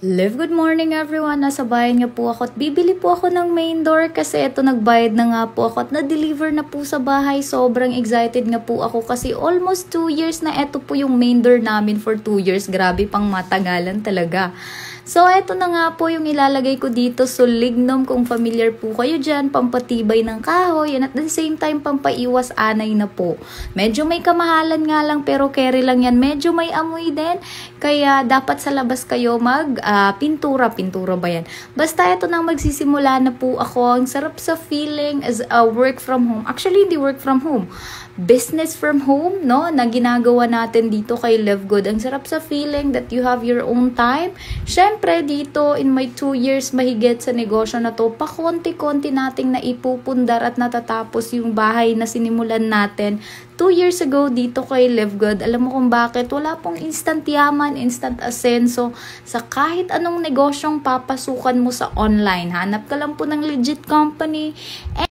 Good morning everyone! Nasa bayan nga po ako at bibili po ako ng main door kasi ito nagbayad na nga po ako at na-deliver na po sa bahay. Sobrang excited nga po ako kasi almost 2 years na ito po yung main door namin for 2 years. Grabe pang matagalan talaga. So, ito na nga po yung ilalagay ko dito. So, lignum, kung familiar po kayo dyan, pampatibay ng kahoy, and at the same time, pampaiwas anay na po. Medyo may kamahalan nga lang, pero carry lang yan. Medyo may amoy din, kaya dapat sa labas kayo pintura ba yan? Basta ito nang magsisimula na po ako. Ang sarap sa feeling as a work from home. Actually, hindi work from home. Business from home, no? Na ginagawa natin dito kay Live Good. Ang sarap sa feeling that you have your own time. Syempre, dito in my 2 years mahigit sa negosyo na to, pakonti-konti nating naipupundar at natatapos yung bahay na sinimulan natin 2 years ago dito kay Live Good. Alam mo kung bakit? Wala pong instant yaman, instant asenso sa kahit anong negosyong papasukan mo sa online. Hanap ka lang po ng legit company